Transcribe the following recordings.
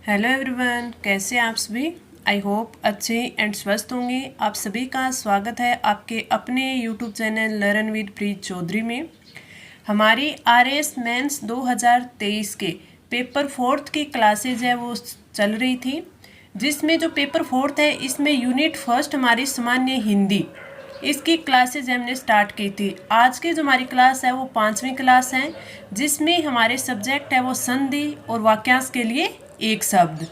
Hello everyone, कैसे हैं आप सभी। आई होप अच्छे एंड स्वस्थ होंगे। आप सभी का स्वागत है आपके अपने यूट्यूब चैनल लर्न विद प्रीत चौधरी में। हमारी आरएस मेंस 2023 के पेपर फोर्थ की क्लासेज है वो चल रही थी, जिसमें जो पेपर फोर्थ है इसमें यूनिट फर्स्ट हमारी सामान्य हिंदी इसकी क्लासेज हमने स्टार्ट की थी। आज की जो हमारी क्लास है वो 5वीं क्लास है, जिसमें हमारे सब्जेक्ट है वो संधि और वाक्यांश के लिए एक शब्द।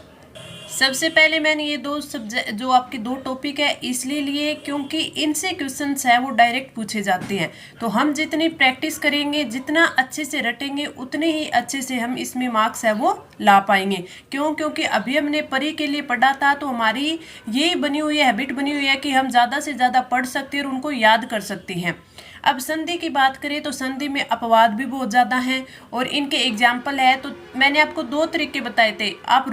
सबसे पहले मैंने ये दो सब्जेक्ट जो आपके दो टॉपिक है इसलिए लिए क्योंकि इनसे क्वेश्चंस है वो डायरेक्ट पूछे जाते हैं। तो हम जितनी प्रैक्टिस करेंगे, जितना अच्छे से रटेंगे, उतने ही अच्छे से हम इसमें मार्क्स है वो ला पाएंगे। क्योंकि अभी हमने परी के लिए पढ़ा था, तो हमारी ये बनी हुई है, हैबिट बनी हुई है कि हम ज़्यादा से ज़्यादा पढ़ सकते हैं और उनको याद कर सकते हैं। अब संधि की बात करें तो संधि में अपवाद भी बहुत ज़्यादा हैं और इनके एग्जाम्पल है। तो मैंने आपको दो तरीके बताए थे, आप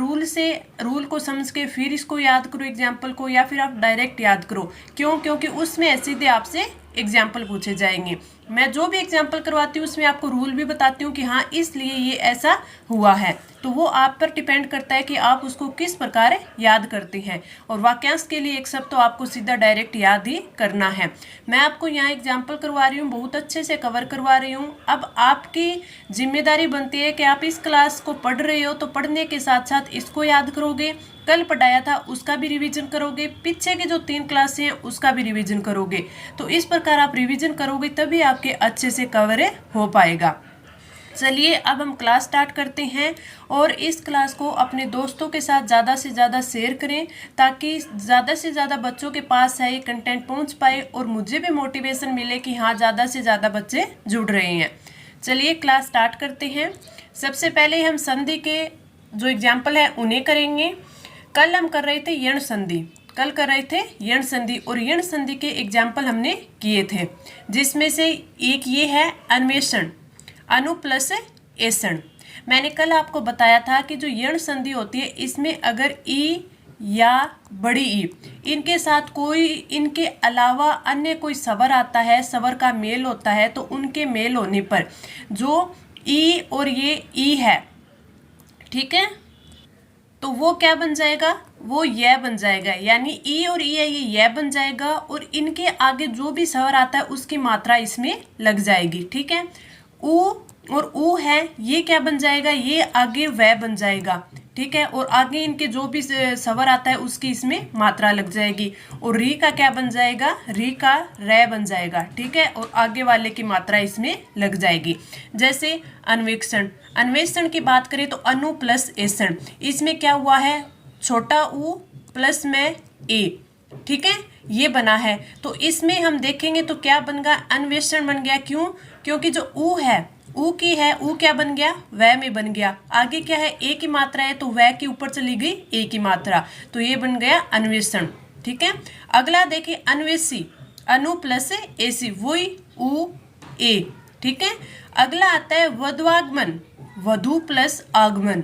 रूल को समझ के फिर इसको याद करो एग्जाम्पल को, या फिर आप डायरेक्ट याद करो। क्योंकि उसमें सीधे आपसे एग्जाम्पल पूछे जाएंगे। मैं जो भी एग्जाम्पल करवाती हूँ उसमें आपको रूल भी बताती हूँ कि हाँ इसलिए ये ऐसा हुआ है। तो वो आप पर डिपेंड करता है कि आप उसको किस प्रकार याद करते हैं। और वाक्यांश के लिए एक शब्द तो आपको सीधा डायरेक्ट याद ही करना है। मैं आपको यहाँ एग्जाम्पल करवा रही हूँ, बहुत अच्छे से कवर करवा रही हूँ। अब आपकी जिम्मेदारी बनती है कि आप इस क्लास को पढ़ रहे हो तो पढ़ने के साथ साथ इसको याद करोगे, कल पढ़ाया था उसका भी रिवीजन करोगे, पीछे के जो 3 क्लासें हैं उसका भी रिवीजन करोगे। तो इस प्रकार आप रिवीजन करोगे तभी आपके अच्छे से कवर हो पाएगा। चलिए अब हम क्लास स्टार्ट करते हैं और इस क्लास को अपने दोस्तों के साथ ज़्यादा से ज़्यादा शेयर करें, ताकि ज़्यादा से ज़्यादा बच्चों के पास है ये कंटेंट पहुंच पाए और मुझे भी मोटिवेशन मिले कि हाँ ज़्यादा से ज़्यादा बच्चे जुड़ रहे हैं। चलिए क्लास स्टार्ट करते हैं। सबसे पहले हम संधि के जो एग्जाम्पल है उन्हें करेंगे। कल हम कर रहे थे यण संधि, और यण संधि के एग्जाम्पल हमने किए थे, जिसमें से एक ये है अन्वेषण, अनु प्लस ऐषण। मैंने कल आपको बताया था कि जो यण संधि होती है इसमें अगर ई या बड़ी ई इनके साथ कोई इनके अलावा अन्य कोई स्वर आता है, स्वर का मेल होता है, तो उनके मेल होने पर जो ई और ये ई है, ठीक है, तो वो क्या बन जाएगा, वो यह बन जाएगा। यानी ई और ई है ये यह बन जाएगा और इनके आगे जो भी स्वर आता है उसकी मात्रा इसमें लग जाएगी। ठीक है, ऊ और ऊ है ये क्या बन जाएगा, ये आगे वह बन जाएगा। ठीक है, और आगे इनके जो भी स्वर आता है उसकी इसमें मात्रा लग जाएगी। और री का क्या बन जाएगा, री का रे बन जाएगा। ठीक है, और आगे वाले की मात्रा इसमें लग जाएगी। जैसे अन्वेषण, अन्वेषण की बात करें तो अनु प्लस ऐषण, इसमें क्या हुआ है, छोटा ऊ प्लस में ए। ठीक है, ये बना है। तो इसमें हम देखेंगे तो क्या बन गया, अन्वेषण बन गया। क्यों, क्योंकि जो ऊ है, ऊ की है, ऊ क्या बन गया, वह में बन गया। आगे क्या है, ए की मात्रा है तो वह के ऊपर चली गई ए की मात्रा, तो ये बन गया अन्वेषण। ठीक है, अगला देखिए अन्वेषी, अनु प्लस एसी, वही ऊ ए। ठीक है, अगला आता है वधवागमन, वधु प्लस आगमन।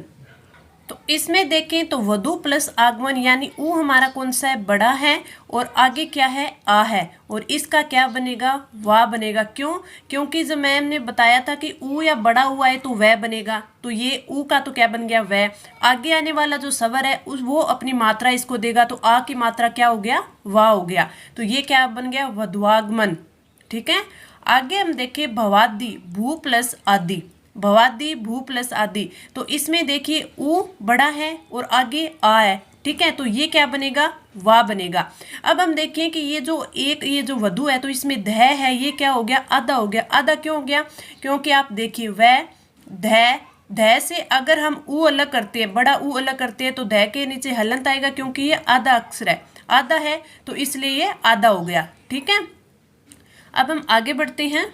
तो इसमें देखें तो वधु प्लस आगमन यानी ऊ हमारा कौन सा है, बड़ा है, और आगे क्या है, आ है, और इसका क्या बनेगा, वाह बनेगा। क्यों, क्योंकि जब मैम ने बताया था कि ऊ या बड़ा हुआ है तो वह बनेगा, तो ये ऊ का तो क्या बन गया, वह। आगे आने वाला जो स्वर है उस वो अपनी मात्रा इसको देगा, तो आ की मात्रा क्या हो गया, वाह हो गया, तो ये क्या बन गया, वधवागमन। ठीक है, आगे हम देखें भवादि, भू प्लस आदि, भवादि भू प्लस आदि। तो इसमें देखिए ऊ बड़ा है और आगे आ है। ठीक है, तो ये क्या बनेगा, वाह बनेगा। अब हम देखें कि ये जो वधु है तो इसमें ध है, ये क्या हो गया, आधा हो गया। आधा क्यों हो गया, क्योंकि आप देखिए वह ध से अगर हम ऊ अलग करते हैं, बड़ा ऊ अलग करते हैं, तो ध के नीचे हलंत आएगा, क्योंकि ये आधा अक्षर है, आधा है, तो इसलिए ये आधा हो गया। ठीक है, अब हम आगे बढ़ते हैं।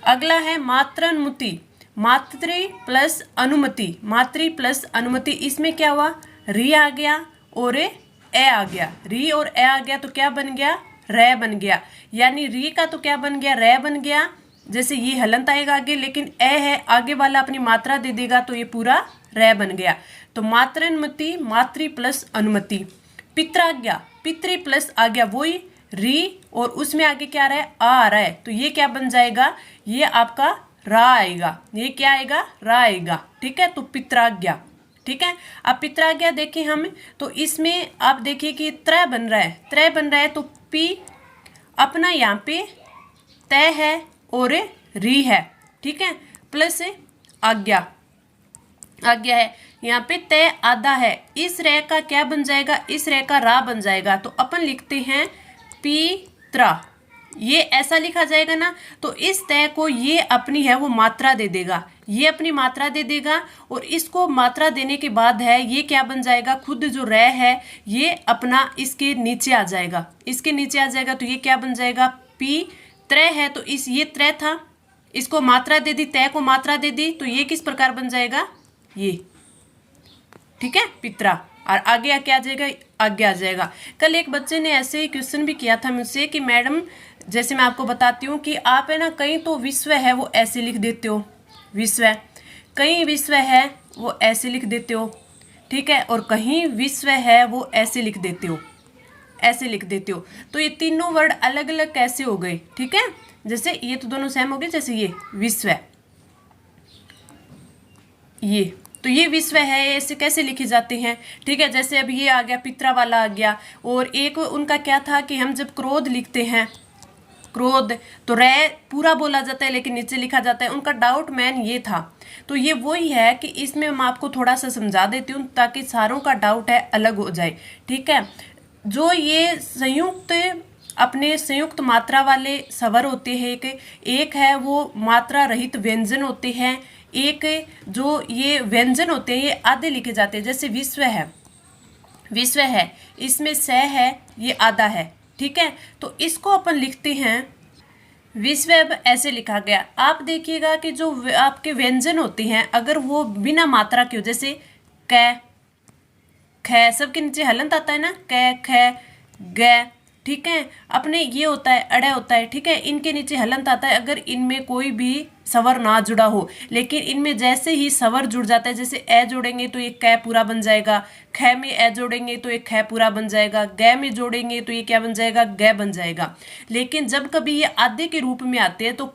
अगला है मात्रानुमति, मातृ प्लस अनुमति, मातृ प्लस अनुमति। इसमें क्या हुआ, री आ गया और ए आ गया, री और ए आ गया, तो क्या बन गया, रे बन गया। यानी री का तो क्या बन गया, रे बन गया, जैसे ये हलंत आएगा आगे, लेकिन ए है, आगे वाला अपनी मात्रा दे देगा तो ये पूरा रे बन गया। तो मात्रानुमति, मातृ प्लस अनुमति। पित्राज्ञा, पितृ प्लस आज्ञा, वही री और उसमें आगे क्या आ रहा है, आ रहा है, तो ये क्या बन जाएगा, ये आपका रा आएगा, ये क्या आएगा, रा आएगा। ठीक है, तो पित्राज्ञा। ठीक है, अब पित्राज्ञा देखें हम, तो इसमें आप देखिए कि त्रय बन रहा है, त्रय बन रहा है, तो पी अपना यहाँ पे तय है और री है। ठीक है, प्लस आज्ञा, आज्ञा है, यहाँ पे तय आधा है, इस रे का क्या बन जाएगा, इस रे का रा बन जाएगा, तो अपन लिखते हैं पित्रा, ये ऐसा लिखा जाएगा ना। तो इस तय को ये अपनी है वो मात्रा दे देगा, ये अपनी मात्रा दे देगा, और इसको मात्रा देने के बाद है ये क्या बन जाएगा, खुद जो रे है ये अपना इसके नीचे आ जाएगा, इसके नीचे आ जाएगा, तो ये क्या बन जाएगा, पी त्रय है, तो इस ये त्रय था, इसको मात्रा दे दी, तय को मात्रा दे दी, तो ये किस प्रकार बन जाएगा, ये। ठीक है, पित्रा, और आगे क्या आ जाएगा, आगे आ जाएगा। कल एक बच्चे ने ऐसे ही क्वेश्चन भी किया था मुझसे कि मैडम, जैसे मैं आपको बताती हूँ कि आप है ना कहीं तो विश्व है वो ऐसे लिख देते हो, विश्व, कहीं विश्व है वो ऐसे लिख देते हो। ठीक है, और कहीं विश्व है वो ऐसे लिख देते हो, ऐसे लिख देते हो। तो ये तीनों वर्ड अलग अलग कैसे हो गए। ठीक है, जैसे ये तो दोनों सेम हो गए, जैसे ये विश्व, ये तो ये विश्व है, ऐसे कैसे लिखे जाते हैं। ठीक है, जैसे अब ये आ गया, पित्रा वाला आ गया। और एक उनका क्या था कि हम जब क्रोध लिखते हैं, क्रोध, तो रे पूरा बोला जाता है लेकिन नीचे लिखा जाता है। उनका डाउट मैन ये था, तो ये वही है कि इसमें मैं आपको थोड़ा सा समझा देती हूँ ताकि सारों का डाउट है अलग हो जाए। ठीक है, जो ये संयुक्त, अपने संयुक्त मात्रा वाले स्वर होते हैं, एक है वो मात्रा रहित व्यंजन होते हैं, एक जो ये व्यंजन होते हैं ये आधे लिखे जाते हैं। जैसे विश्व है, विश्व है, इसमें स है, ये आधा है। ठीक है, तो इसको अपन लिखते हैं विश्व। अब ऐसे लिखा गया, आप देखिएगा कि जो आपके व्यंजन होते हैं अगर वो बिना मात्रा के हो, जैसे क, ख, सबके नीचे हलंत आता है ना, क, ख, ग। ठीक है, अपने ये होता है, अड़े होता है। ठीक है, इनके नीचे हलंत आता है अगर इनमें कोई भी स्वर ना जुड़ा हो, लेकिन इनमें जैसे ही स्वर जुड़ जाता है, जैसे ए जोड़ेंगे तो ये क पूरा बन जाएगा, ख में ए जोड़ेंगे तो ये ख पूरा बन जाएगा, ग में जोड़ेंगे तो ये क्या बन जाएगा, ग बन जाएगा। लेकिन जब कभी ये आधे के रूप में आते हैं तो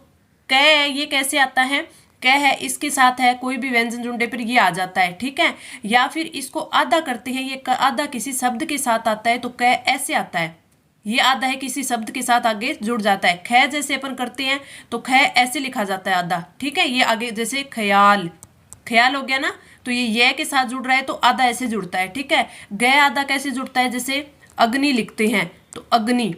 क, ये कैसे आता है, क है, इसके साथ है कोई भी व्यंजन जुड़ने पर ये आ जाता है। ठीक है, या फिर इसको आधा करते हैं, ये आधा किसी शब्द के साथ आता है तो क ऐसे आता है, ये आधा है किसी शब्द के साथ आगे जुड़ जाता है। ख जैसे अपन करते हैं तो ख ऐसे लिखा जाता है आधा। ठीक है, ये आगे जैसे ख्याल, ख्याल हो गया ना, तो ये के साथ जुड़ रहा है तो आधा ऐसे जुड़ता है। ठीक है, ग आधा कैसे जुड़ता है, जैसे अग्नि लिखते हैं तो अग्नि,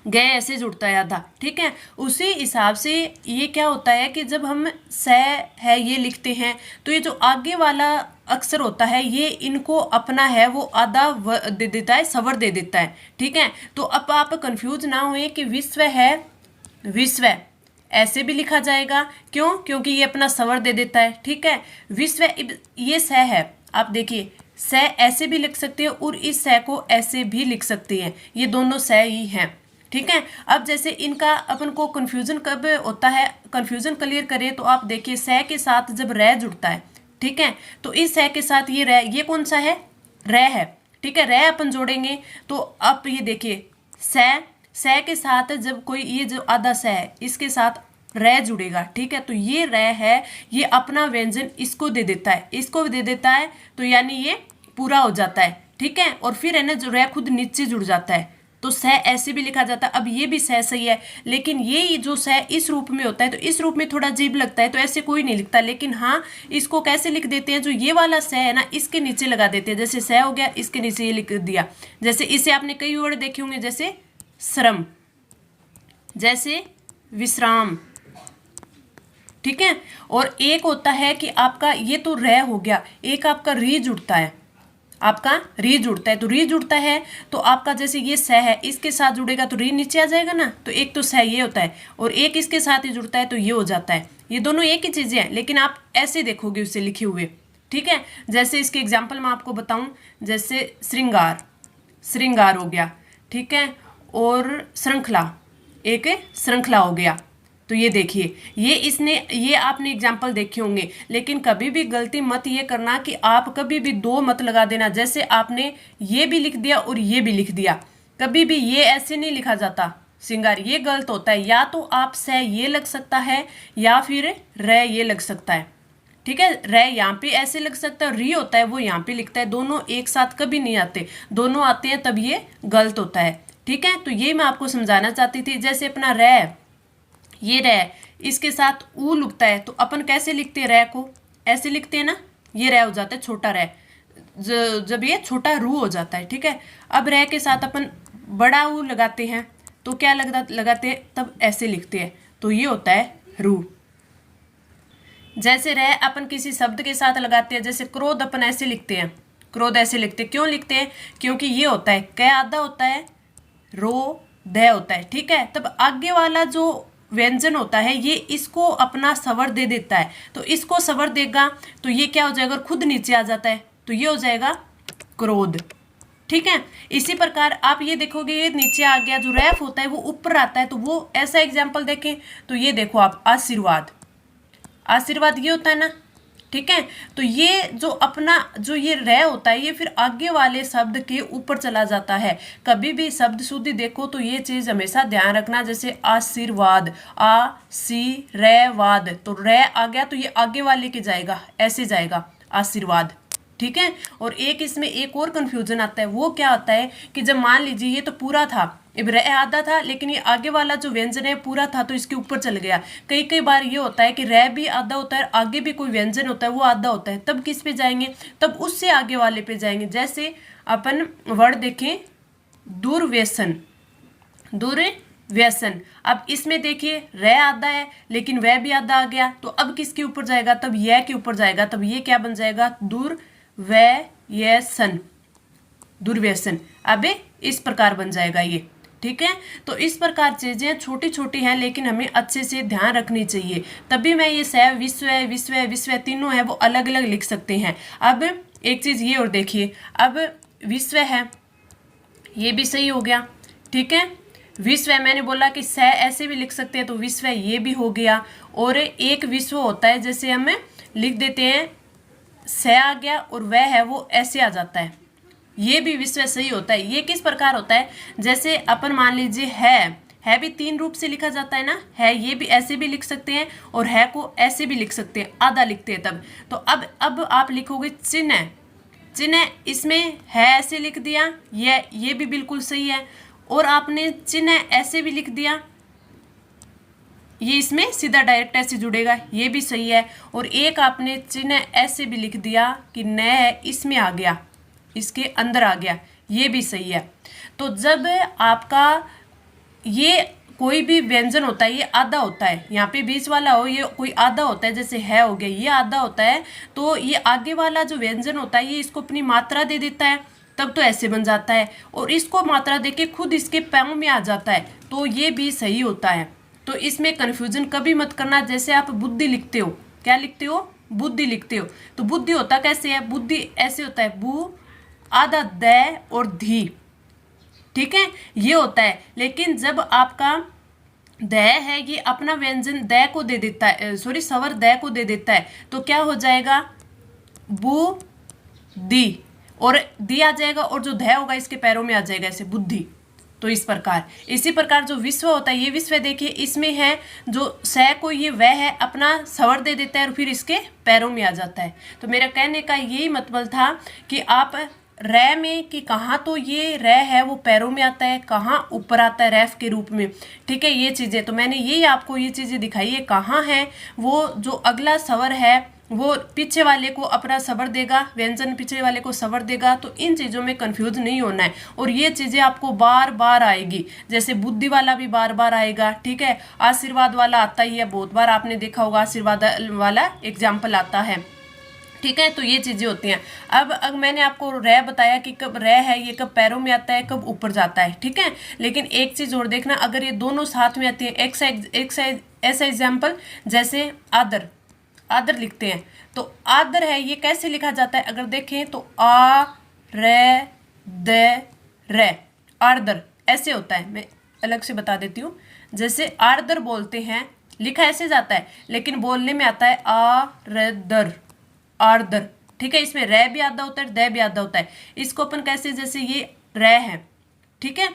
ग ऐसे जुड़ता है आधा। ठीक है, उसी हिसाब से ये क्या होता है कि जब हम स है ये लिखते हैं तो ये जो आगे वाला अक्षर होता है ये इनको अपना है वो आधा दे देता है, स्वर दे देता है। ठीक है, तो अब आप कंफ्यूज ना हुए कि विश्व है, विश्व ऐसे भी लिखा जाएगा, क्यों, क्योंकि ये अपना स्वर दे देता है। ठीक है, विश्व, ये स है, आप देखिए स ऐसे भी लिख सकते हैं और इस स को ऐसे भी लिख सकते हैं, ये दोनों स ही हैं। ठीक है, अब जैसे इनका अपन को कंफ्यूजन कब होता है, कंफ्यूजन क्लियर करें तो आप देखिए स के साथ जब रे जुड़ता है, ठीक है, तो इस स के साथ ये रे, ये कौन सा है, रे है। ठीक है, रे अपन जोड़ेंगे तो अब ये देखिए स के साथ जब कोई ये जो आधा स है इसके साथ रे जुड़ेगा। ठीक है, तो ये रे है, ये अपना व्यंजन इसको दे देता है, इसको दे देता है, तो यानी ये पूरा हो जाता है। ठीक है, और फिर है ना जो रे खुद नीचे जुड़ जाता है तो स ऐसे भी लिखा जाता है। अब ये भी स सही है, लेकिन ये जो स इस रूप में होता है तो इस रूप में थोड़ा अजीब लगता है, तो ऐसे कोई नहीं लिखता। लेकिन हाँ, इसको कैसे लिख देते हैं, जो ये वाला स है ना इसके नीचे लगा देते हैं, जैसे स हो गया इसके नीचे ये लिख दिया। जैसे इसे आपने कई वर्ड देखे होंगे, जैसे श्रम, जैसे विश्राम। ठीक है, और एक होता है कि आपका ये तो रे हो गया, एक आपका री जुड़ता है, आपका री जुड़ता है, तो री जुड़ता है तो आपका जैसे ये स है इसके साथ जुड़ेगा तो री नीचे आ जाएगा ना, तो एक तो स ये होता है और एक इसके साथ ही जुड़ता है तो ये हो जाता है। ये दोनों एक ही चीज़ें हैं, लेकिन आप ऐसे देखोगे उसे लिखे हुए। ठीक है, जैसे इसके एग्जाम्पल मैं आपको बताऊं, जैसे श्रृंगार, श्रृंगार हो गया। ठीक है, और श्रृंखला, एक श्रृंखला हो गया। तो ये देखिए, ये आपने एग्जाम्पल देखे होंगे, लेकिन कभी भी गलती मत ये करना कि आप कभी भी दो मत लगा देना। जैसे आपने ये भी लिख दिया और ये भी लिख दिया, कभी भी ये ऐसे नहीं लिखा जाता, सिंगार, ये गलत होता है। या तो आप स ये लग सकता है या फिर र ये लग सकता है, ठीक है। र यहाँ पे ऐसे लग सकता है, री होता है वो यहाँ पे लिखता है, दोनों एक साथ कभी नहीं आते, दोनों आते हैं तब ये गलत होता है, ठीक है। तो ये मैं आपको समझाना चाहती थी। जैसे अपना र, ये र, इसके साथ ऊ लगता है तो अपन कैसे लिखते हैं, र को ऐसे लिखते हैं ना, ये र हो जाता है छोटा र, जब ये छोटा रू हो जाता है, ठीक है। अब र के साथ अपन बड़ा ऊ लगाते हैं तो क्या लगाते हैं, तब ऐसे लिखते हैं, तो ये होता है रू। जैसे रह अपन किसी शब्द के साथ लगाते हैं, जैसे क्रोध अपन ऐसे लिखते हैं, क्रोध ऐसे लिखते हैं, क्यों लिखते हैं, क्योंकि ये होता है क आधा होता है, रो द होता है, ठीक है। तब आगे वाला जो व्यंजन होता है ये इसको अपना स्वर दे देता है, तो इसको स्वर देगा तो ये क्या हो जाएगा, खुद नीचे आ जाता है तो ये हो जाएगा क्रोध, ठीक है। इसी प्रकार आप ये देखोगे ये नीचे आ गया, जो रैफ होता है वो ऊपर आता है, तो वो ऐसा एग्जाम्पल देखें तो ये देखो आप, आशीर्वाद, आशीर्वाद ये होता है ना, ठीक है। तो ये जो अपना जो ये रह होता है ये फिर आगे वाले शब्द के ऊपर चला जाता है। कभी भी शब्द शुद्धि देखो तो ये चीज हमेशा ध्यान रखना, जैसे आशीर्वाद, आ सी रे वाद, तो रे आ गया तो ये आगे वाले के जाएगा, ऐसे जाएगा आशीर्वाद, ठीक है। और एक इसमें एक और कंफ्यूजन आता है, वो क्या होता है कि जब मान लीजिए ये तो पूरा था, अब रह आधा था, लेकिन ये आगे वाला जो व्यंजन है पूरा था तो इसके ऊपर चल गया। कई कई बार ये होता है कि रह भी आधा होता है, आगे भी कोई व्यंजन होता है वो आधा होता है, तब किस पे जाएंगे, तब उससे आगे वाले पे जाएंगे। जैसे अपन वर्ड देखें दुर्व्यसन, दुर्व्यसन, अब इसमें देखिए रह आधा है लेकिन वह भी आधा आ गया, तो अब किसके ऊपर जाएगा, तब यह के ऊपर जाएगा, तब ये क्या बन जाएगा, दुर्व्यसन, दुर्व्यसन। अब इस प्रकार बन जाएगा ये, ठीक है। तो इस प्रकार चीजें छोटी छोटी हैं लेकिन हमें अच्छे से ध्यान रखनी चाहिए, तभी मैं ये सह विश्व विश्व विश्व तीनों है वो अलग अलग लिख सकते हैं। अब एक चीज ये और देखिए, अब विश्व है ये भी सही हो गया, ठीक है। विश्व मैंने बोला कि सह ऐसे भी लिख सकते हैं तो विश्व ये भी हो गया। और एक विश्व होता है, जैसे हम लिख देते हैं स आ गया और वह है वो ऐसे आ जाता है, ये भी विश्व सही होता है। ये किस प्रकार होता है, जैसे अपन मान लीजिए है भी तीन रूप से लिखा जाता है ना, है ये भी ऐसे भी लिख सकते हैं और है को ऐसे भी लिख सकते हैं, आधा लिखते हैं तब। तो अब आप लिखोगे चिन्ह, चिन्ह इसमें है ऐसे लिख दिया, ये भी बिल्कुल सही है। और आपने चिन्ह ऐसे भी लिख दिया, ये इसमें सीधा डायरेक्ट ऐसे जुड़ेगा, ये भी सही है। और एक आपने चिन्ह ऐसे भी लिख दिया कि न है इसमें आ गया, इसके अंदर आ गया, ये भी सही है। तो जब आपका ये कोई भी व्यंजन होता है ये आधा होता है, यहाँ पे बीच वाला हो ये कोई आधा होता है, जैसे है हो गया ये आधा होता है, तो ये आगे वाला जो व्यंजन होता है ये इसको अपनी मात्रा दे देता है, तब तो ऐसे बन जाता है। और इसको मात्रा देके खुद इसके पैरों में आ जाता है, तो ये भी सही होता है। तो इसमें कन्फ्यूजन कभी मत करना। जैसे आप बुद्धि लिखते हो, क्या लिखते हो, बुद्धि लिखते हो, तो बुद्धि होता कैसे है, बुद्धि ऐसे होता है, बू आधा द और धी, ठीक है, ये होता है। लेकिन जब आपका द है ये अपना व्यंजन द को दे देता है, सॉरी स्वर द को दे देता है, तो क्या हो जाएगा, बू दी, और दी आ जाएगा और जो ध होगा इसके पैरों में आ जाएगा ऐसे बुद्धि। तो इस प्रकार, इसी प्रकार जो विश्व होता है, ये विश्व देखिए इसमें है जो स को ये वह है अपना स्वर दे देता है और फिर इसके पैरों में आ जाता है। तो मेरा कहने का यही मतलब था कि आप र में कि कहाँ तो ये र है वो पैरों में आता है, कहाँ ऊपर आता है रैफ के रूप में, ठीक है। ये चीज़ें तो मैंने यही आपको ये चीज़ें दिखाई है, कहाँ है वो जो अगला स्वर है वो पीछे वाले को अपना स्वर देगा, व्यंजन पीछे वाले को स्वर देगा। तो इन चीज़ों में कंफ्यूज नहीं होना है, और ये चीज़ें आपको बार बार आएगी, जैसे बुद्धि वाला भी बार बार आएगा, ठीक है। आशीर्वाद वाला आता ही है, बहुत बार आपने देखा होगा आशीर्वाद वाला एग्जाम्पल आता है, ठीक है। तो ये चीज़ें होती हैं। अब ऐने आपको रह बताया कि कब रह है ये कब पैरों में आता है कब ऊपर जाता है, ठीक है। लेकिन एक चीज़ और देखना, अगर ये दोनों साथ में आती है, एक ऐसा एग्जाम्पल जैसे आदर, आदर लिखते हैं, तो आदर है ये कैसे लिखा जाता है, अगर देखें तो आ रे द रे, आर्दर ऐसे होता है। मैं अलग से बता देती हूँ, जैसे आर्दर बोलते हैं लिखा ऐसे जाता है, लेकिन बोलने में आता है आ रे दर, आर्दर, ठीक है। इसमें रे भी आधा होता है, द भी आधा होता है। इसको अपन कैसे, जैसे ये रे है, ठीक है,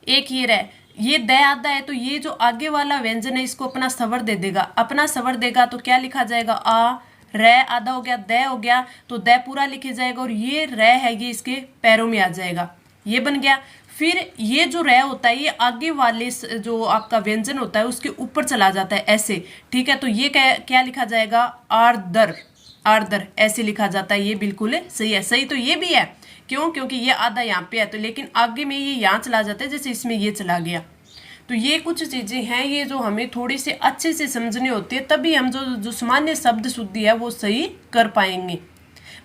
एक ये रे, ये द आधा है तो ये जो आगे वाला व्यंजन है इसको अपना स्वर दे देगा, अपना स्वर देगा तो क्या लिखा जाएगा, आ, र आधा हो गया, द हो गया तो द पूरा लिखे जाएगा और ये र है ये इसके पैरों में आ जाएगा, ये बन गया। फिर ये जो र होता है ये आगे वाले जो आपका व्यंजन होता है उसके ऊपर चला जाता है ऐसे, ठीक है। तो ये क्या लिखा जाएगा, आर्दर, आर्दर ऐसे लिखा जाता है, ये बिल्कुल सही है। सही तो ये भी है, क्यों, क्योंकि ये आधा यहाँ पे है तो, लेकिन आगे में ये यहाँ चला जाता है जैसे इसमें ये चला गया। तो ये कुछ चीज़ें हैं ये जो हमें थोड़ी सी अच्छे से समझनी होती है, तभी हम जो सामान्य शब्द शुद्धि है वो सही कर पाएंगे।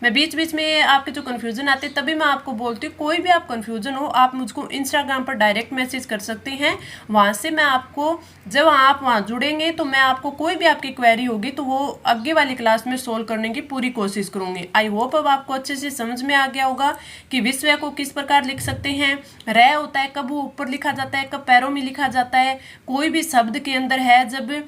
मैं बीच बीच में आपके जो कन्फ्यूज़न आते हैं तभी मैं आपको बोलती हूँ, कोई भी आप कन्फ्यूज़न हो आप मुझको इंस्टाग्राम पर डायरेक्ट मैसेज कर सकते हैं, वहाँ से मैं आपको, जब आप वहाँ जुड़ेंगे तो मैं आपको कोई भी आपकी क्वेरी होगी तो वो आगे वाली क्लास में सोल्व करने की पूरी कोशिश करूँगी। आई होप अब आपको अच्छे से समझ में आ गया होगा कि विश्व को किस प्रकार लिख सकते हैं। र होता है कब वो ऊपर लिखा जाता है, कब पैरों में लिखा जाता है, कोई भी शब्द के अंदर है जब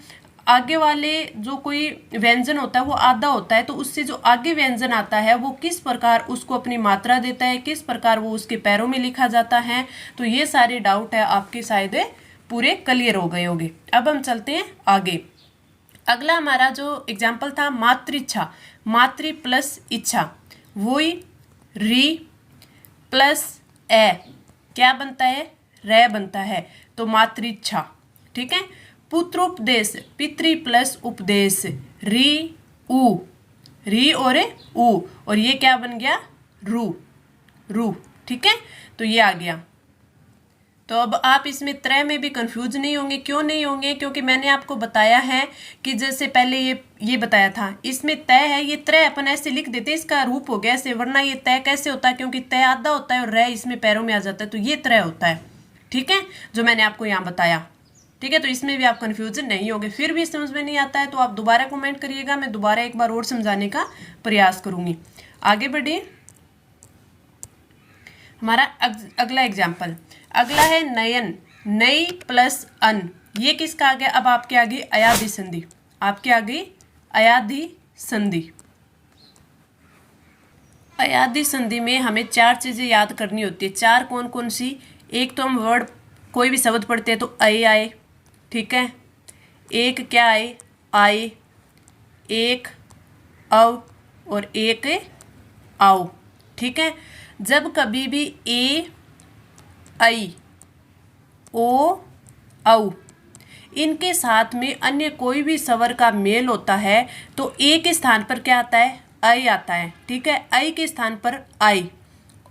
आगे वाले जो कोई व्यंजन होता है वो आधा होता है तो उससे जो आगे व्यंजन आता है वो किस प्रकार उसको अपनी मात्रा देता है, किस प्रकार वो उसके पैरों में लिखा जाता है। तो ये सारे डाउट है आपके शायद पूरे क्लियर हो गए होंगे। अब हम चलते हैं आगे। अगला हमारा जो एग्जाम्पल था मातृच्छा, मातृ प्लस इच्छा, वही री प्लस ए क्या बनता है, रे बनता है, तो मातृच्छा, ठीक है। पुत्रोपदेश, पितृ प्लस उपदेश, री ऊ, री और ऊ, और ये क्या बन गया, रू, रू, ठीक है। तो ये आ गया। तो अब आप इसमें त्रय में भी कंफ्यूज नहीं होंगे, क्यों नहीं होंगे, क्योंकि मैंने आपको बताया है कि जैसे पहले ये बताया था, इसमें तय है, ये त्रय अपन ऐसे लिख देते, इसका रूप हो गया ऐसे, वरना ये तय कैसे होता है, क्योंकि तय आधा होता है और रे इसमें पैरों में आ जाता है, तो ये त्रय होता है, ठीक है, जो मैंने आपको यहाँ बताया, ठीक है। तो इसमें भी आप कंफ्यूजन नहीं होगे। फिर भी समझ में नहीं आता है तो आप दोबारा कमेंट करिएगा, मैं दोबारा एक बार और समझाने का प्रयास करूंगी। आगे बढ़े, हमारा अगला एग्जाम्पल, अगला है नयन, नई प्लस अन, ये किसका आ गया, अब आपके आगे अयाधि संधि, आपके आगे अयाधि संधि। अयाधि संधि में हमें 4 चीजें याद करनी होती है। 4 कौन कौन सी, एक तो हम वर्ड कोई भी शब्द पढ़ते हैं तो अय आए, ठीक है, एक क्या आए, आए, एक अव और एक आओ, ठीक है। जब कभी भी ए आई ओ औ इनके साथ में अन्य कोई भी स्वर का मेल होता है तो ए के स्थान पर क्या आता है, आई आता है, ठीक है। आई के स्थान पर आई,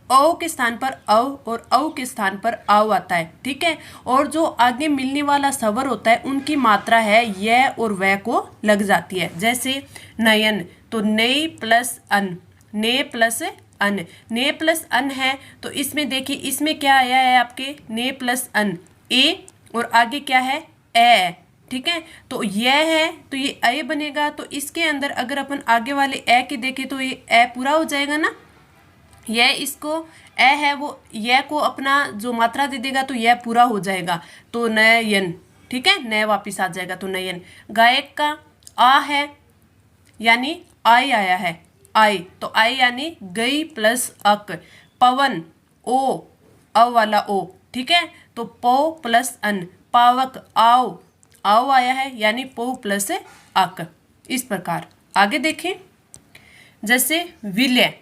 औ के स्थान पर औ और औ के स्थान पर आओ आता है, ठीक है। और जो आगे मिलने वाला स्वर होता है उनकी मात्रा है यह और वह को लग जाती है। जैसे नयन तो नई प्लस अन, ने प्लस अन, ने प्लस अन है तो इसमें देखिए इसमें क्या आया है आपके, ने प्लस अन, ए और आगे क्या है, ए, ठीक है। तो यह है तो ये ए बनेगा, तो इसके अंदर अगर अपन आगे वाले ए के देखें तो ये ए पूरा हो जाएगा ना, यह इसको ए है वो यह को अपना जो मात्रा दे देगा तो यह पूरा हो जाएगा, तो नयन, ठीक है, नय वापिस आ जाएगा, तो नयन। गायक का आ है यानी आई आया है, आई तो आई यानी गई प्लस अक, पवन ओ अव वाला ओ, ठीक है, तो पो प्लस अन, पावक आओ, आओ आया है यानी पो प्लस अक। इस प्रकार आगे देखें, जैसे विलय,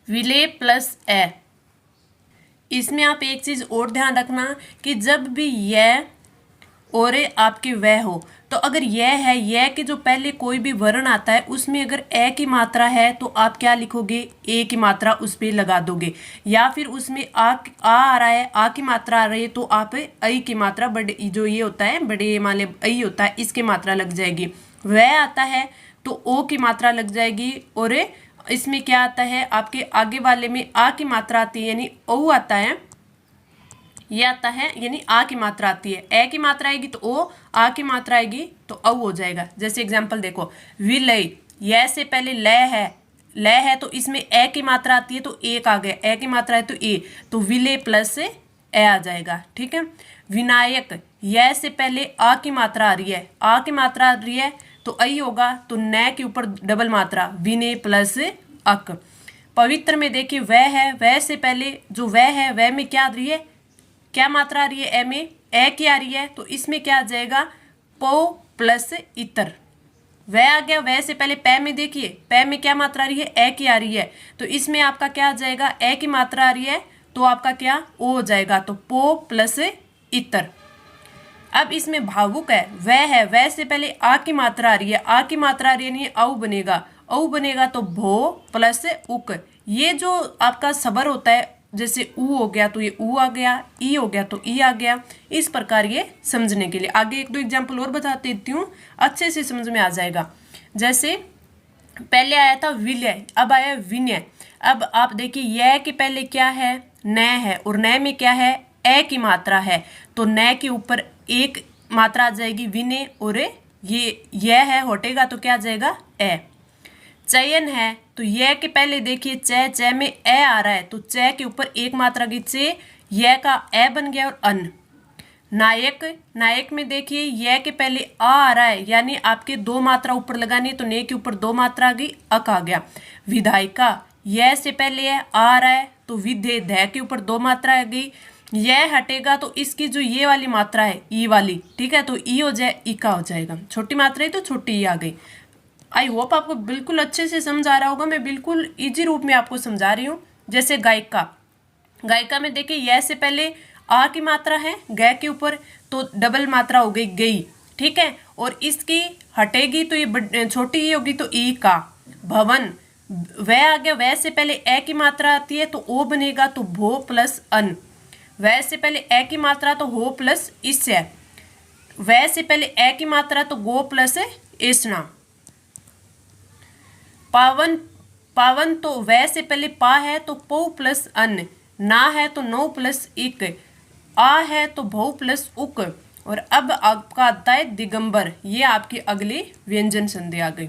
विलय प्लस ए, इसमें आप एक चीज और ध्यान रखना कि जब भी यह और आपके वह हो तो अगर यह है, यह के जो पहले कोई भी वर्ण आता है उसमें अगर ए की मात्रा है तो आप क्या लिखोगे, ए की मात्रा उस पर लगा दोगे, या फिर उसमें आ रहा है, आ की मात्रा आ रही है तो आप आई की मात्रा बड़े जो ये होता है बड़े माले आई होता है इसकी मात्रा लग जाएगी। वह आता है तो ओ की मात्रा लग जाएगी, और इसमें क्या आता है आपके आगे वाले में आ की मात्रा आती है यानी ओ आता है, ये आता है यानी आ की मात्रा आती है, ए की मात्रा आएगी तो ओ, आ की मात्रा आएगी तो औ हो जाएगा। जैसे एग्जांपल देखो, विलय, यह से पहले ल है तो इसमें ए की मात्रा आती है तो एक आ गया, ए की मात्रा है तो ए, तो विलय प्लस ए आ जाएगा, ठीक है। विनायक, यह से पहले आ की मात्रा आ रही है, आ की मात्रा आ रही है तो आई होगा, तो न के ऊपर डबल मात्रा विनय प्लस अक। पवित्र में देखिए वह है, वह से पहले जो वह है वह में क्या आ रही है, क्या मात्रा आ रही है ए में, ए की आ रही है, तो इसमें क्या आ जाएगा पो प्लस इतर। वह आ गया, वह से पहले पै में देखिए, पै में क्या मात्रा आ रही है, ए की आ रही है, तो इसमें आपका क्या आ जाएगा, ए की मात्रा आ रही है तो आपका क्या ओ हो जाएगा, तो पो प्लस इतर। अब इसमें भावुक है, वह से पहले आ की मात्रा आ रही है, आ की मात्रा आ रही है नहीं, औ बनेगा, औ बनेगा तो भो प्लस उक। ये जो आपका सबर होता है, जैसे ऊ हो गया तो ये ऊ आ गया, ई हो गया तो ई आ गया। इस प्रकार ये समझने के लिए आगे एक दो एग्जाम्पल और बता देती हूँ, अच्छे से समझ में आ जाएगा। जैसे पहले आया था विलय, अब आया विनय। अब आप देखिए यह के पहले क्या है, न है, और न में क्या है, ए की मात्रा है, तो न के ऊपर एक मात्रा आ जाएगी विनय, और ये यह है हटेगा तो क्या आ जाएगा ए। चयन है, तो यह के पहले देखिए च में ए आ रहा है, तो च के ऊपर एक मात्रा की चे, यह का ए बन गया और अन। नायक, नायक में देखिए यह के पहले आ रहा है, यानी आपके दो मात्रा ऊपर लगानी है, तो ने के ऊपर दो मात्रा आ गई, अक आ गया। विधायिका, यह से पहले है आ रहा है, तो विधे ध के ऊपर दो मात्रा आ गई, यह हटेगा तो इसकी जो ये वाली मात्रा है ई वाली, ठीक है, तो ई हो जाए इका हो जाएगा, छोटी मात्रा है तो छोटी ई आ गई। आई होप आपको बिल्कुल अच्छे से समझ आ रहा होगा, मैं बिल्कुल इजी रूप में आपको समझा रही हूँ। जैसे गायिका, गायिका में देखिए यह से पहले आ की मात्रा है, ग के ऊपर तो डबल मात्रा हो गई गई, ठीक है, और इसकी हटेगी तो ये छोटी ही होगी तो ई का। भवन, वह आ गया, वह से पहले ए की मात्रा आती है तो ओ बनेगा, तो भो प्लस अन। वह से पहले ए की मात्रा तो हो प्लस इस है, वह से पहले ए की मात्रा तो गो प्लस इसना। पावन, पावन तो वह से पहले पा है तो पो प्लस अन, ना है तो नो प्लस इक, आ है तो भो प्लस उक। और अब आपका आता है दिगंबर, ये आपकी अगली व्यंजन संधि आ गई।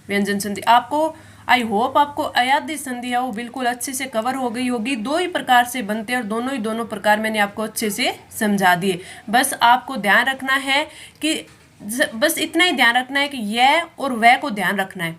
व्यंजन संधि आपको आई होप आपको अयादी संधि है वो बिल्कुल अच्छे से कवर हो गई होगी। दो ही प्रकार से बनते हैं और दोनों प्रकार मैंने आपको अच्छे से समझा दिए। बस आपको ध्यान रखना है कि बस इतना ही ध्यान रखना है कि यह और वह को ध्यान रखना है,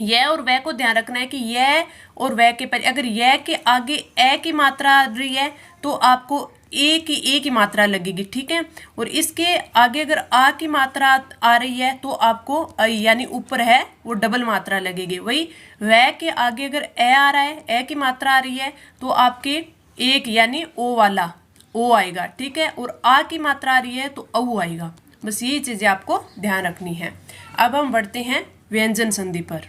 यह और वह को ध्यान रखना है कि यह और वह के पहले अगर यह के आगे ए की मात्रा आ रही है तो आपको ए की मात्रा लगेगी, ठीक है, और इसके आगे अगर आ की मात्रा आ रही है तो आपको यानी ऊपर है वो डबल मात्रा लगेगी। वही वह के आगे अगर ए आ रहा है, ए की मात्रा आ रही है तो आपके एक यानी ओ वाला ओ आएगा, ठीक है, और आ की मात्रा आ रही है तो औ आएगा। बस यही चीज़ें आपको ध्यान रखनी है। अब हम बढ़ते हैं व्यंजन संधि पर।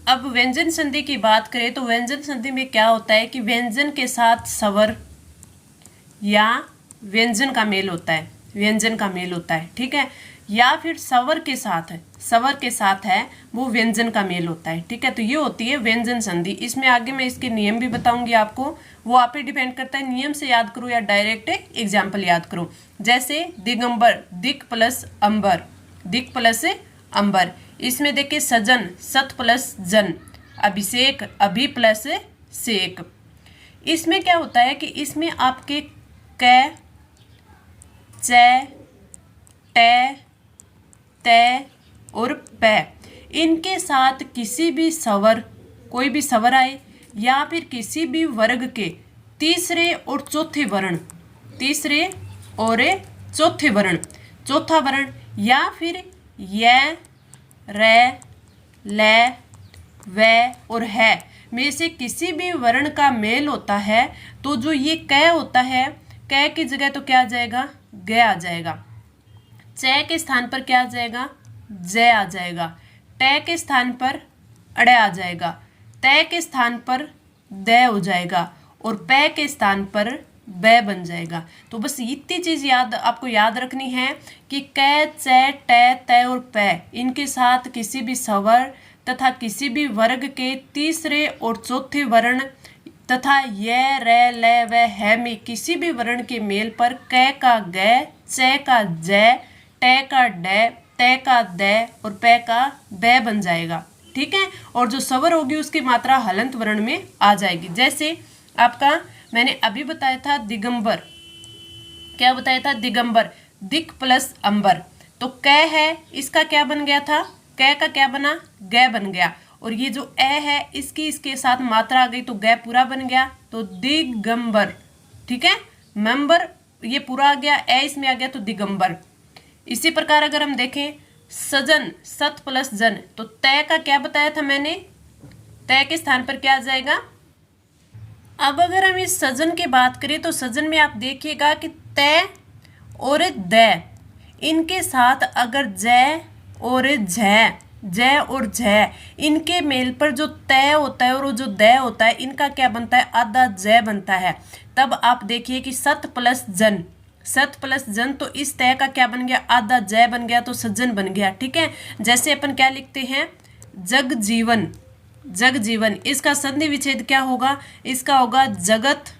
अब व्यंजन संधि की बात करें तो व्यंजन संधि में क्या होता है कि व्यंजन के साथ स्वर या व्यंजन का मेल होता है, व्यंजन का मेल होता है, ठीक है, या फिर स्वर के साथ है, स्वर के साथ है वो व्यंजन का मेल होता है, ठीक है, तो ये होती है व्यंजन संधि। इसमें आगे मैं इसके नियम भी बताऊंगी आपको, वो आप पे डिपेंड करता है नियम से याद करो या डायरेक्ट एग्जाम्पल याद करो। जैसे दिगंबर, दिक प्लस अंबर, दिक प्लस अंबर। इसमें देखिए सजन, सत प्लस जन। अभिषेक, अभि प्लस सेक। इसमें क्या होता है कि इसमें आपके क, च, ट, त और प, इनके साथ किसी भी स्वर, कोई भी स्वर आए या फिर किसी भी वर्ग के तीसरे और चौथे वर्ण, तीसरे और चौथे वर्ण, चौथा वर्ण या फिर य, र, ल, व और है में से किसी भी वर्ण का मेल होता है तो जो ये क होता है, क की जगह तो क्या आ जाएगा, ग आ जाएगा। च के स्थान पर क्या आ जाएगा, ज आ जाएगा। ट के स्थान पर अड़ आ जाएगा। त के स्थान पर द हो जाएगा और प के स्थान पर ब बन जाएगा। तो बस इतनी चीज़ आपको याद रखनी है कि क, च, ट, त और प इनके साथ किसी भी स्वर तथा किसी भी वर्ग के तीसरे और चौथे वर्ण तथा य, र, ल, व, है में किसी भी वर्ण के मेल पर क का ग, च का ज, ट का ड, त का द और प का ब बन जाएगा, ठीक है, और जो स्वर होगी उसकी मात्रा हलंत वर्ण में आ जाएगी। जैसे आपका मैंने अभी बताया था दिगंबर, क्या बताया था, दिगंबर, दिक प्लस अंबर, तो क है इसका क्या बन गया था, क का क्या बना, ग बन गया, और ये जो ए है इसकी इसके साथ मात्रा आ गई तो ग पूरा बन गया, तो दिगंबर, ठीक है, मेंबर ये पूरा आ गया, ए इसमें आ गया तो दिगंबर। इसी प्रकार अगर हम देखें सजन, सत प्लस जन, तो तय का क्या बताया था मैंने, तय के स्थान पर क्या आ जाएगा। अब अगर हम इस सजन की बात करें तो सजन में आप देखिएगा कि तय और द, इनके साथ अगर जय और जय और झ, इनके मेल पर जो तय होता है और जो द होता है, इनका क्या बनता है, आधा जय बनता है। तब आप देखिए कि सत प्लस जन, सत प्लस जन, तो इस तय का क्या बन गया, आधा जय बन गया, तो सज्जन बन गया। ठीक है, जैसे अपन क्या लिखते हैं, जग जीवन, जग जीवन, इसका संधि विच्छेद क्या होगा, इसका होगा जगत,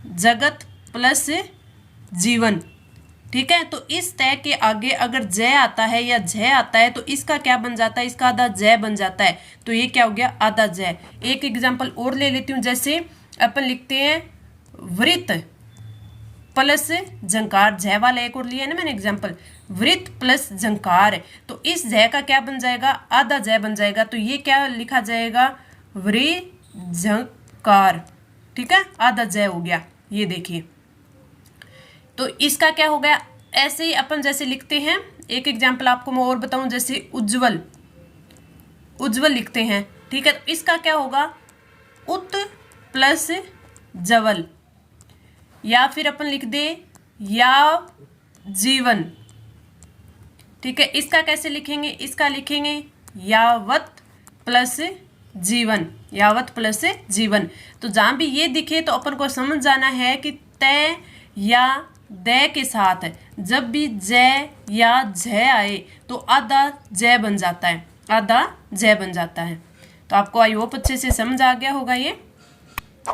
जगत प्लस जीवन। ठीक है, तो इस तय के आगे अगर जय आता है या झ आता है तो इसका क्या बन जाता है, इसका आधा जय बन जाता है, तो ये क्या हो गया, आधा जय। एक एग्जांपल और ले लेती हूँ, जैसे अपन लिखते हैं वृत्त प्लस झंकार, झ वाला एक और लिया है ना मैंने एग्जांपल, वृत्त प्लस झंकार, तो इस झ का क्या बन जाएगा, आधा जय बन जाएगा, तो ये क्या लिखा जाएगा, वृझंकार। ठीक है, आधा जय हो गया, ये देखिए। तो इसका क्या हो गया, ऐसे ही अपन जैसे लिखते हैं, एक एग्जाम्पल आपको मैं और बताऊं, जैसे उज्जवल, उज्जवल लिखते हैं। ठीक है, तो इसका क्या होगा, उत प्लस जवल, या फिर अपन लिख दे या जीवन। ठीक है, इसका कैसे लिखेंगे, इसका लिखेंगे यावत प्लस जीवन, यावत प्लस जीवन। तो जहां भी ये दिखे तो अपन को समझ जाना है कि तय या द के साथ जब भी जय या झ आए तो आधा जय बन जाता है, आधा जय बन जाता है। तो आपको आई होप अच्छे से समझ आ गया होगा ये।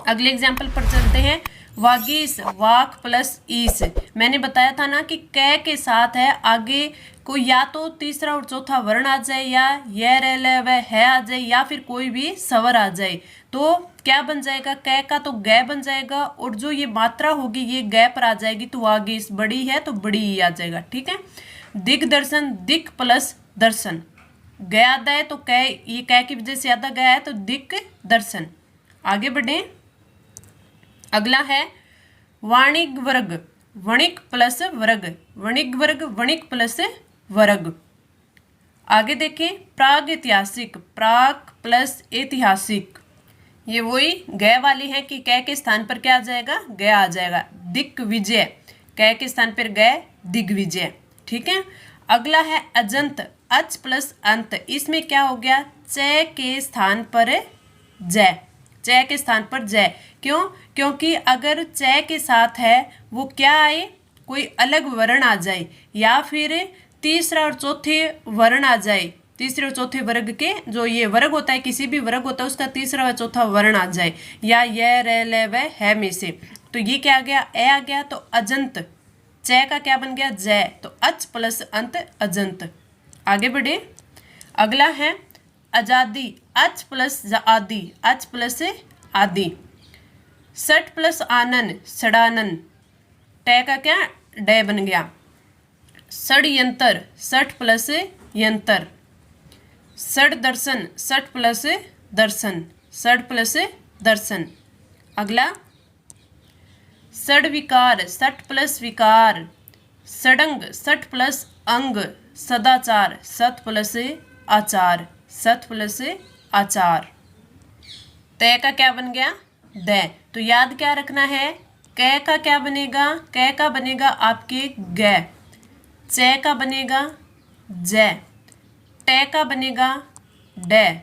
अगले एग्जाम्पल पर चलते हैं, वागीस, वाक प्लस ईस। मैंने बताया था ना कि कै के साथ है आगे कोई या तो तीसरा और चौथा वर्ण आ जाए, या ये रह ले वह है आ जाए, या फिर कोई भी स्वर आ जाए, तो क्या बन जाएगा, कै का तो गै बन जाएगा, और जो ये मात्रा होगी ये गै पर आ जाएगी, तो वागीस बड़ी है तो बड़ी ही आ जाएगा। ठीक है, दिग्दर्शन, दिक प्लस दर्शन, गै आधा है तो कै, ये कै की वजह से आधा गया है तो दिक दर्शन। आगे बढ़े, अगला है वाणिक वर्ग, वणिक प्लस वर्ग, वणिक वर्ग, वणिक प्लस वर्ग। आगे देखें, प्राग ऐतिहासिक, प्राग प्लस ऐतिहासिक, ये वही गय वाली है कि कै के स्थान पर क्या आ जाएगा, गय आ जाएगा। दिग्विजय, कै के स्थान पर गय, दिग्विजय। ठीक है, अगला है अजंत, अच प्लस अंत, इसमें क्या हो गया, च के स्थान पर जय, च के स्थान पर जय। क्यों, क्योंकि अगर च के साथ है वो क्या आए, कोई अलग वर्ण आ जाए, या फिर तीसरा और चौथे वर्ण आ जाए, तीसरे और चौथे वर्ग के जो ये वर्ग होता है, किसी भी वर्ग होता है उसका तीसरा और चौथा वर्ण आ जाए, या ये रह ले वह है में से, तो ये क्या आ गया, ए आ गया, तो अजंत, च का क्या बन गया, जय, तो अच प्लस अंत अजंत। आगे बढ़े, अगला है आजादी, अच प्लस आदि, अच प्लस आदि। सठ प्लस आनन, सड़ानन, ट का क्या, डे बन गया। षड्यंत्र, सठ प्लस यंत्र। षड दर्शन, सठ प्लस दर्शन, षड प्लस दर्शन। अगला षड विकार, सठ प्लस विकार। षडंग, सठ प्लस अंग। सदाचार, सत प्लस आचार, सत प्लस आचार। तय का क्या बन गया, द। तो याद क्या रखना है, कै का क्या बनेगा, कै का बनेगा आपके ग, च का बनेगा ज, ट का बनेगा ड,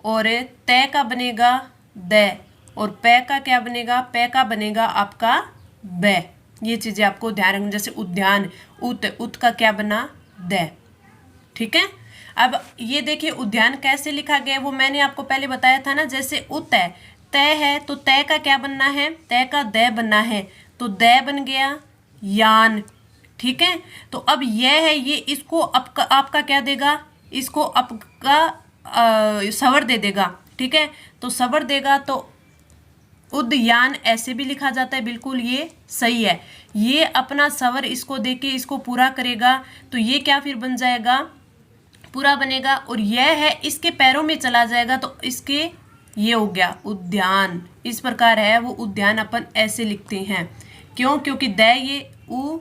और तय का बनेगा द, और प का क्या बनेगा, प का बनेगा आपका ब। ये चीज़ें आपको ध्यान रखना। जैसे उद्यान, उत, उत का क्या बना, द। ठीक है, अब ये देखिए उद्यान कैसे लिखा गया वो मैंने आपको पहले बताया था ना। जैसे उत है, तय है, तो तय का क्या बनना है, तय का द बनना है, तो द बन गया यान। ठीक है, तो अब यह है, ये इसको आपका क्या देगा, इसको आपका सवर दे देगा। ठीक है, तो सवर देगा तो उद्यान ऐसे भी लिखा जाता है, बिल्कुल ये सही है। ये अपना सवर इसको देके इसको पूरा करेगा, तो ये क्या फिर बन जाएगा, पूरा बनेगा, और यह है इसके पैरों में चला जाएगा, तो इसके ये हो गया उद्यान। इस प्रकार है वो उद्यान अपन ऐसे लिखते हैं। क्यों? क्योंकि द ये उ,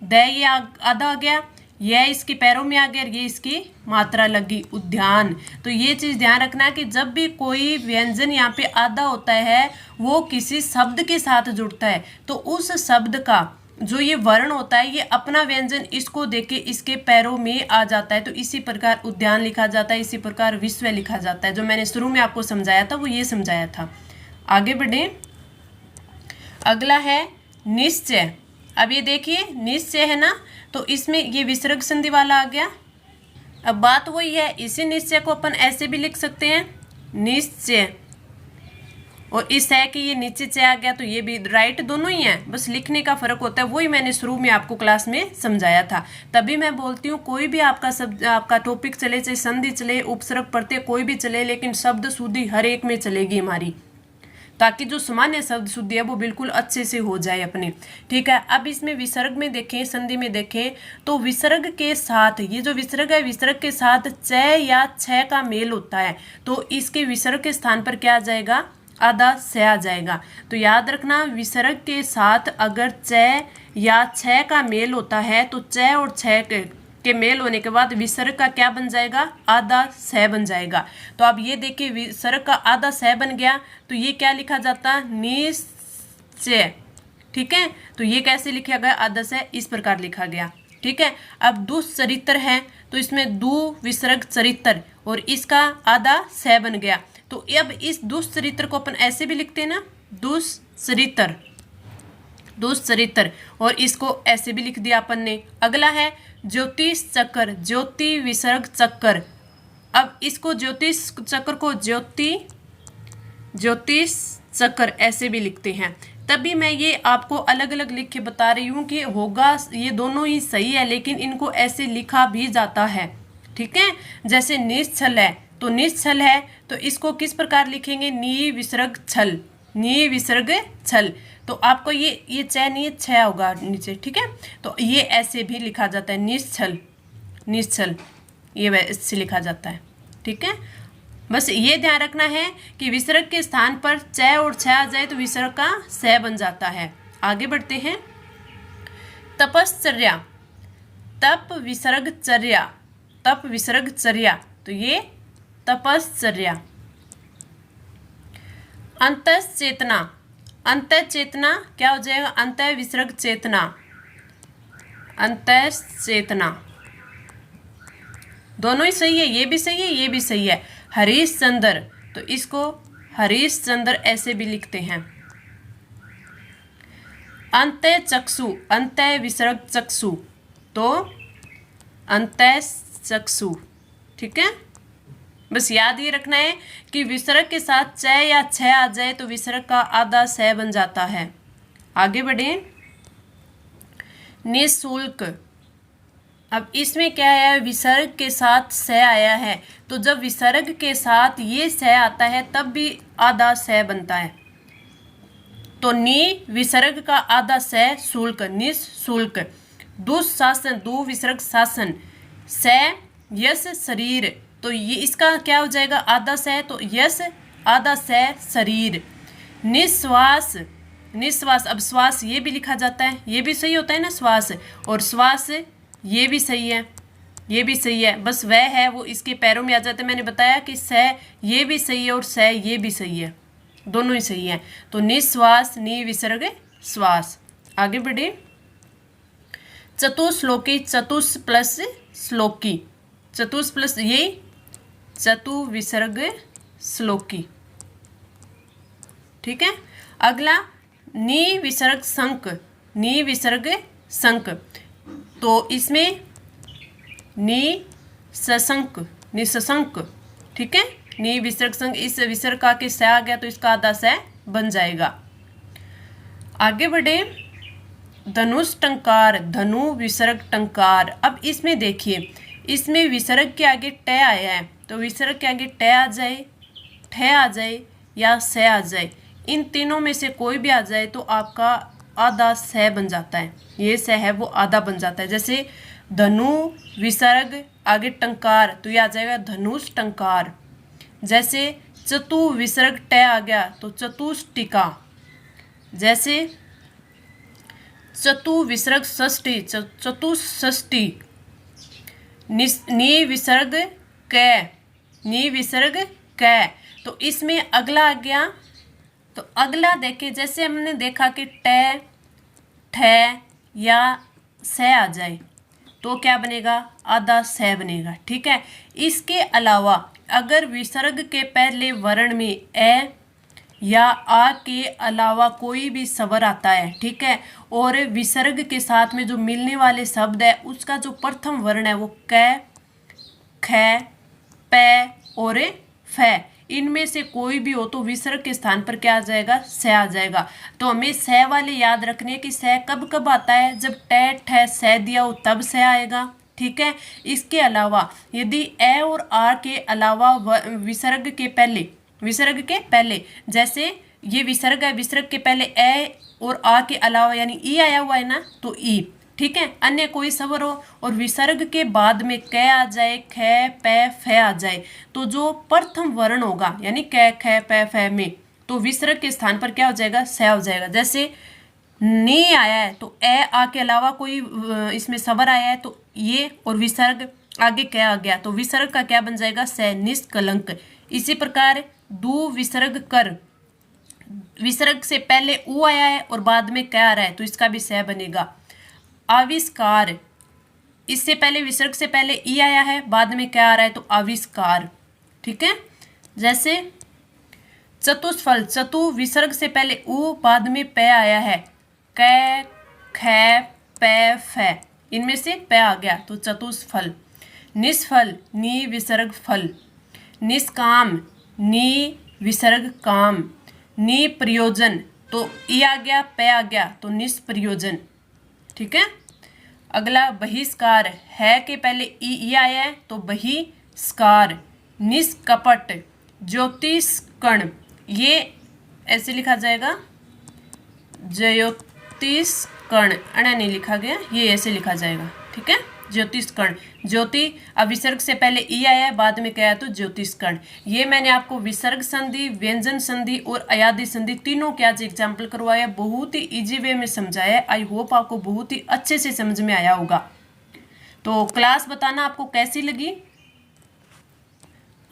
द ये आधा आ गया, यह इसके पैरों में आ गया, ये इसकी मात्रा लगी उद्यान। तो ये चीज़ ध्यान रखना कि जब भी कोई व्यंजन यहाँ पे आधा होता है वो किसी शब्द के साथ जुड़ता है तो उस शब्द का जो ये वर्ण होता है ये अपना व्यंजन इसको देके इसके पैरों में आ जाता है। तो इसी प्रकार उद्यान लिखा जाता है, इसी प्रकार विश्व लिखा जाता है। जो मैंने शुरू में आपको समझाया था वो ये समझाया था। आगे बढ़े, अगला है निश्चय। अब ये देखिए निश्चय है ना, तो इसमें ये विसर्ग संधि वाला आ गया। अब बात वही है, इसी निश्चय को अपन ऐसे भी लिख सकते हैं निश्चय, और इस है कि ये नीचे च आ गया तो ये भी राइट दोनों ही हैं, बस लिखने का फर्क होता है। वही मैंने शुरू में आपको क्लास में समझाया था। तभी मैं बोलती हूँ कोई भी आपका टॉपिक चले, चाहे संधि चले, उपसर्ग प्रत्यय कोई भी चले, लेकिन शब्द शुद्धि हर एक में चलेगी हमारी, ताकि जो सामान्य शब्द शुद्धि है वो बिल्कुल अच्छे से हो जाए अपने। ठीक है, अब इसमें विसर्ग में देखें, संधि में देखें तो विसर्ग के साथ, ये जो विसर्ग है विसर्ग के साथ च या छ का मेल होता है तो इसके विसर्ग के स्थान पर क्या आ जाएगा? आधा से आ जाएगा। तो याद रखना विसर्ग के साथ अगर च या छ का मेल होता है तो च और छ के मेल होने के बाद विसर्ग का क्या बन जाएगा? आधा स बन जाएगा। तो अब ये देखिए विसर्ग का आधा स बन गया तो ये क्या लिखा जाता? निश्चय। ठीक है, तो ये कैसे लिखा गया? आधा स इस प्रकार लिखा गया। ठीक है, अब दुश्चरित्र है तो इसमें दु विसर्ग चरित्र और इसका आधा स बन गया। तो अब इस दुश्चरित्र को अपन ऐसे भी लिखते हैं ना, दुश्चरित्र, दुश्चरित्र, और इसको ऐसे भी लिख दिया अपन ने। अगला है ज्योतिष चक्र, ज्योति विसर्ग चक्र। अब इसको ज्योतिष चक्र को ज्योतिष चक्र ऐसे भी लिखते हैं। तभी मैं ये आपको अलग अलग लिख के बता रही हूँ कि होगा ये दोनों ही सही है, लेकिन इनको ऐसे लिखा भी जाता है। ठीक है, जैसे निश्चल है तो निश्चल है तो इसको किस प्रकार लिखेंगे? नी विसर्ग छल, नी विसर्ग छल। तो आपको ये च नहीं छ होगा नीचे। ठीक है, तो ये ऐसे भी लिखा जाता है निश्चल, निश्चल, ये वैसे लिखा जाता है। ठीक है, बस ये ध्यान रखना है कि विसर्ग के स्थान पर च और छ आ जाए तो विसर्ग का स बन जाता है। आगे बढ़ते हैं, तपश्चर्या, तप विसर्ग चर्या, तप विसर्ग चर्या, तो ये तपश्चर्या। अंतश्चेतना, अंतश्चेतना क्या हो जाएगा? अंत विसर्ग चेतना, अंतश्चेतना। दोनों ही सही है, ये भी सही है, ये भी सही है। हरीशचंद्र, तो इसको हरीशचंद्र ऐसे भी लिखते हैं। अंत चक्षु, अंत विसर्ग चक्षु, तो अंत चक्षु। ठीक है, बस याद ये रखना है कि विसर्ग के साथ च या छ आ जाए तो विसर्ग का आधा स बन जाता है। आगे बढ़े, निःशुल्क। अब इसमें क्या है? विसर्ग के साथ स आया है तो जब विसर्ग के साथ ये स आता है तब भी आधा स बनता है। तो नी विसर्ग का आधा स शुल्क, निःशुल्क। दुशासन, दु विसर्ग शासन, स यस शरीर, तो ये इसका क्या हो जाएगा? आधा स, तो यस आधा स शरीर। निश्वास, निश्वास, अब श्वास ये भी लिखा जाता है, ये भी सही होता है ना श्वास, और श्वास ये भी सही है, ये भी सही है। बस वह है वो इसके पैरों में आ जाता है। मैंने बताया कि स ये भी सही है और स ये भी सही है, दोनों ही सही है। तो निश्वास, नि विसर्ग श्वास। आगे बढ़े, चतुश्लोकी, चतुष प्लस श्लोकी, चतुष प्लस ये चतु विसर्ग श्लोकी। ठीक है, अगला नी विसर्ग संक, नी विसर्ग संक, तो इसमें नी सशंक, निशंक। ठीक है, नी विसर्ग संक, इस विसर्ग का के स आ गया तो इसका आधा स बन जाएगा। आगे बढ़े, धनुष टंकार, धनु विसर्ग टंकार। अब इसमें देखिए, इसमें विसर्ग के आगे ट आया है तो विसर्ग के आगे ट आ जाए, ठ आ जाए या स आ जाए, इन तीनों में से कोई भी आ जाए तो आपका आधा स बन जाता है। ये स है वो आधा बन जाता है। जैसे धनु विसर्ग आगे टंकार तो ये आ जाएगा धनुष टंकार। जैसे चतु विसर्ग ट आ गया तो चतुष्टिका। जैसे चतु विसर्ग षष्ठी, चतुष्षष्ठी। नी विसर्ग कै, नी विसर्ग कै। तो इसमें अगला आ गया, तो अगला देखिए, जैसे हमने देखा कि टे, ठे या से आ जाए तो क्या बनेगा, आधा से बनेगा। ठीक है। इसके अलावा अगर विसर्ग के पहले वर्ण में ए या आ के अलावा कोई भी स्वर आता है, ठीक है, और विसर्ग के साथ में जो मिलने वाले शब्द है उसका जो प्रथम वर्ण है वो कै, ख, पे और फे, इनमें से कोई भी हो तो विसर्ग के स्थान पर क्या आ जाएगा, से आ जाएगा। तो हमें से वाले याद रखने हैं कि से कब कब आता है, जब टे ठे से दिया हो तब से आएगा। ठीक है। इसके अलावा यदि ए और आ के अलावा विसर्ग के पहले, जैसे ये विसर्ग है, विसर्ग के पहले ए और आ के अलावा यानी ई आया हुआ है ना, तो ई, ठीक है, अन्य कोई स्वर हो और विसर्ग के बाद में कै आ जाए, ख, पे, फे आ जाए, तो जो प्रथम वर्ण होगा यानी कै, ख, पे, फे में, तो विसर्ग के स्थान पर क्या हो जाएगा, से हो जाएगा। जैसे नी आया है तो ए आ के अलावा कोई इसमें स्वर आया है तो ये, और विसर्ग आगे क्या आ गया तो विसर्ग का क्या बन जाएगा, से, निष्कलंक। इसी प्रकार दू विसर्ग कर, विसर्ग से पहले ऊ आया है और बाद में क्या आ रहा है तो इसका भी से बनेगा। आविष्कार, इससे पहले विसर्ग से पहले ई आया है, बाद में क्या आ रहा है तो आविष्कार। ठीक है। जैसे चतुष्फल, चतु विसर्ग से पहले ऊ बाद में पे आया है, कै, ख, पे, फे, इनमें से पे आ गया तो चतुष्फल। निष्फल, नी विसर्ग फल। निष्काम, नी विसर्ग काम। निप्रयोजन, तो ई आ गया, पे आ गया तो निष्प्रयोजन। ठीक है। अगला बहिष्कार, है के पहले ई आया है तो बहिष्कार। निष्कपट, ज्योतिष्कण, ये ऐसे लिखा जाएगा, ज्योतिष्कण, अणा नहीं लिखा गया, ये ऐसे लिखा जाएगा। ठीक है। ज्योतिष्कण, ज्योति, अब विसर्ग से पहले ई आया है, बाद में क्या आया तो ज्योतिष्कण। ये मैंने आपको विसर्ग संधि, व्यंजन संधि और अयादि संधि तीनों के आज एग्जाम्पल करवाया, बहुत ही इजी वे में समझाया। आई होप आपको बहुत ही अच्छे से समझ में आया होगा। तो क्लास बताना आपको कैसी लगी।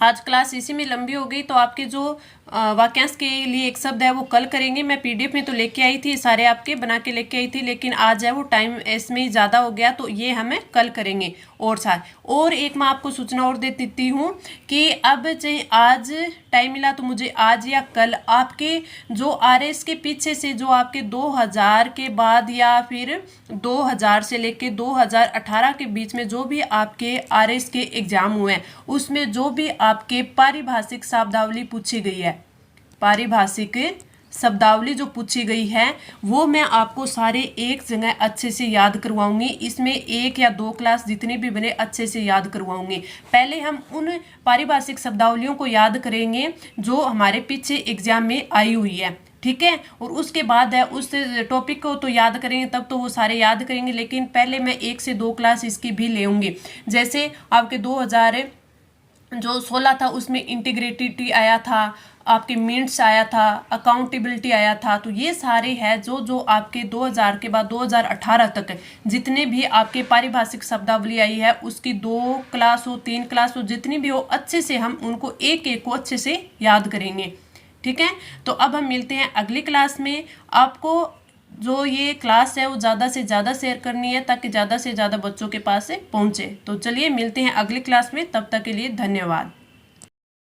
आज क्लास इसी में लंबी हो गई, तो आपके जो वाक्यांश के लिए एक शब्द है वो कल करेंगे। मैं पीडीएफ में तो लेके आई थी, सारे आपके बना के लेके आई थी, लेकिन आज है वो टाइम इसमें ही ज़्यादा हो गया, तो ये हमें कल करेंगे। और साथ और एक मैं आपको सूचना और दे देती हूँ कि अब चाहे आज टाइम मिला तो मुझे आज या कल आपके जो आरएस के पीछे से जो आपके 2000 के बाद या फिर 2000 से लेके 2018 के बीच में जो भी आपके आरएस के एग्जाम हुए हैं उसमें जो भी आपके पारिभाषिक शब्दावली पूछी गई है, पारिभाषिक शब्दावली जो पूछी गई है वो मैं आपको सारे एक जगह अच्छे से याद करवाऊंगी। इसमें 1 या 2 क्लास जितने भी बने अच्छे से याद करवाऊंगी। पहले हम उन पारिभाषिक शब्दावलियों को याद करेंगे जो हमारे पीछे एग्जाम में आई हुई है, ठीक है, और उसके बाद है उस टॉपिक को तो याद करेंगे, तब तो वो सारे याद करेंगे, लेकिन पहले मैं 1 से 2 क्लास इसकी भी लेंगे। जैसे आपके 2016 था उसमें इंटीग्रिटी आया था, आपके मिनट्स आया था, अकाउंटेबिलिटी आया था, तो ये सारे हैं जो आपके 2000 के बाद 2018 तक जितने भी आपके पारिभाषिक शब्दावली आई है उसकी 2 क्लास हो 3 क्लास हो जितनी भी हो अच्छे से हम उनको एक एक को अच्छे से याद करेंगे। ठीक है। तो अब हम मिलते हैं अगली क्लास में। आपको जो ये क्लास है वो ज़्यादा से ज़्यादा शेयर करनी है ताकि ज़्यादा से ज़्यादा बच्चों के पास से पहुँचे। तो चलिए मिलते हैं अगली क्लास में, तब तक के लिए धन्यवाद।